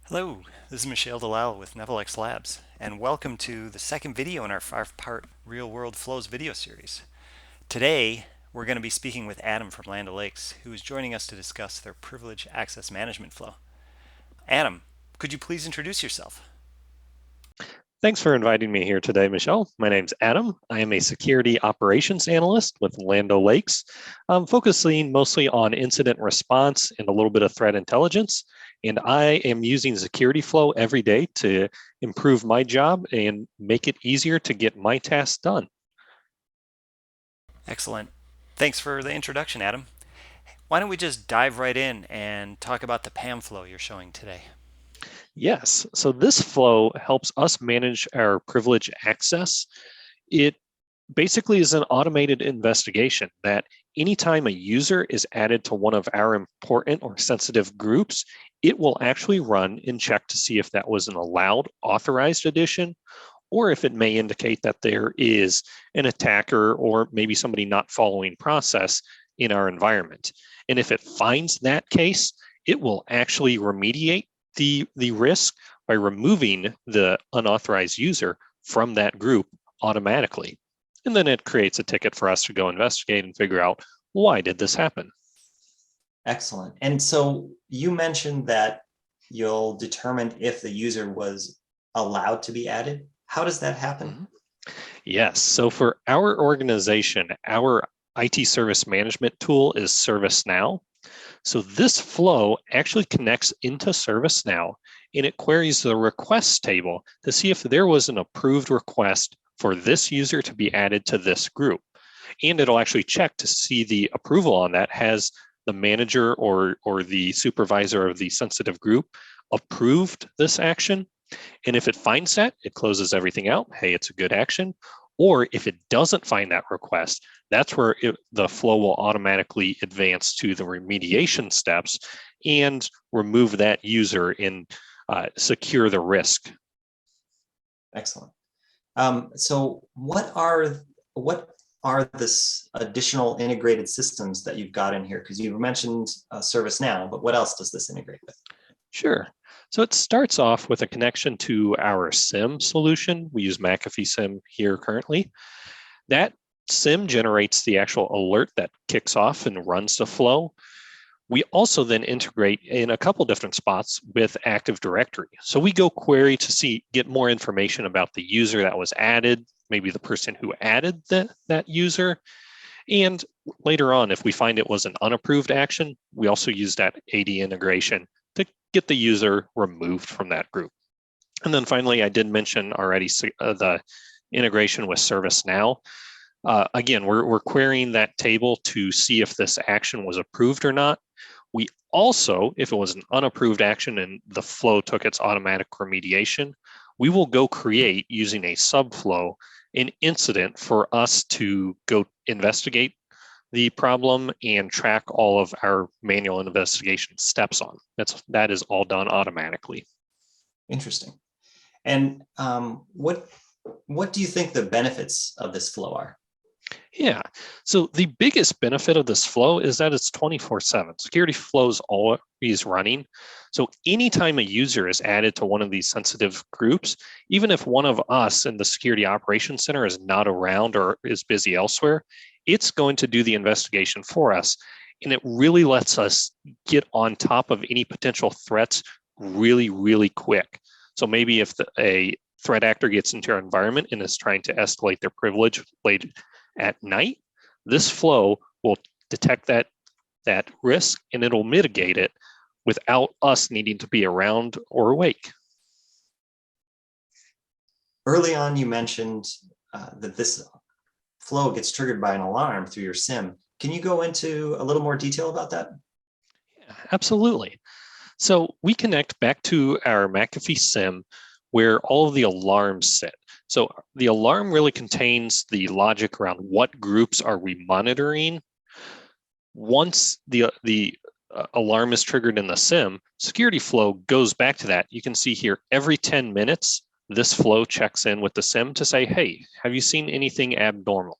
Hello, this is Michelle Delisle with Nevillex Labs, and welcome to the second video in our five-part real-world flows video series. Today, we're going to be speaking with Adam from Land O'Lakes, who is joining us to discuss their privilege access management flow. Adam, could you please introduce yourself? Thanks for inviting me here today, Michelle. My name's Adam. I am a security operations analyst with Land O'Lakes. I'm focusing mostly on incident response and a little bit of threat intelligence. And I am using security flow every day to improve my job and make it easier to get my tasks done. Excellent. Thanks for the introduction, Adam. Why don't we just dive right in and talk about the PAM flow you're showing today? Yes, so this flow helps us manage our privilege access. It basically is an automated investigation that anytime a user is added to one of our important or sensitive groups, it will actually run and check to see if that was an allowed authorized addition, or if it may indicate that there is an attacker or maybe somebody not following process in our environment. And if it finds that case, it will actually remediate the risk by removing the unauthorized user from that group automatically. And then it creates a ticket for us to go investigate and figure out, why did this happen? Excellent. And so you mentioned that you'll determine if the user was allowed to be added. How does that happen? Mhm. Yes. So for our organization, our IT service management tool is ServiceNow. So this flow actually connects into ServiceNow and it queries the requests table to see if there was an approved request for this user to be added to this group. And it'll actually check to see the approval on that. Has the manager or the supervisor of the sensitive group approved this action? And if it finds that, it closes everything out. Hey, it's a good action. Or if it doesn't find that request, that's where the flow will automatically advance to the remediation steps and remove that user and secure the risk. Excellent. So what are this additional integrated systems that you've got in here? Because you mentioned ServiceNow, but what else does this integrate with? Sure. So it starts off with a connection to our SIEM solution. We use McAfee SIEM here currently. That SIEM generates the actual alert that kicks off and runs the flow. We also then integrate in a couple different spots with Active Directory. So we go query to get more information about the user that was added, maybe the person who added that user. And later on, if we find it was an unapproved action, we also use that AD integration to get the user removed from that group. And then finally, I did mention already the integration with ServiceNow. Again, we're querying that table to see if this action was approved or not. We also, if it was an unapproved action and the flow took its automatic remediation, we will go create, using a subflow, an incident for us to go investigate the problem and track all of our manual investigation steps on. That is all done automatically. Interesting. And what do you think the benefits of this flow are? Yeah, so the biggest benefit of this flow is that it's 24/7. Security flow is always running. So anytime a user is added to one of these sensitive groups, even if one of us in the security operations center is not around or is busy elsewhere, it's going to do the investigation for us. And it really lets us get on top of any potential threats really, really quick. So maybe if a threat actor gets into our environment and is trying to escalate their privilege late at night, this flow will detect that risk and it'll mitigate it without us needing to be around or awake. Early on, you mentioned that this flow gets triggered by an alarm through your SIEM. Can you go into a little more detail about that? Yeah, absolutely. So we connect back to our McAfee SIEM where all of the alarms sit. So the alarm really contains the logic around what groups are we monitoring. Once the alarm is triggered in the SIEM, security flow goes back to that. You can see here every 10 minutes, this flow checks in with the SIEM to say, hey, have you seen anything abnormal?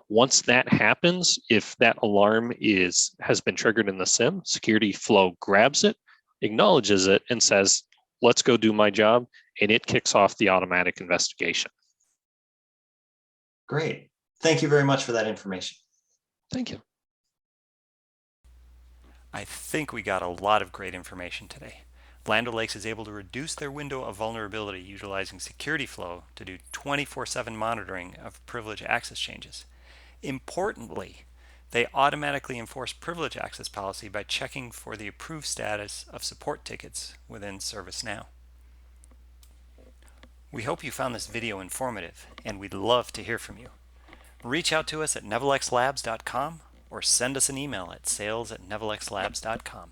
Once that happens, if that alarm has been triggered in the SIEM, security flow grabs it, acknowledges it, and says, let's go do my job, and it kicks off the automatic investigation. Great. Thank you very much for that information. Thank you. I think we got a lot of great information today. Land O'Lakes is able to reduce their window of vulnerability utilizing security flow to do 24/7 monitoring of privilege access changes. Importantly, they automatically enforce privilege access policy by checking for the approved status of support tickets within ServiceNow. We hope you found this video informative, and we'd love to hear from you. Reach out to us at nevelexlabs.com or send us an email at sales@nevelexlabs.com.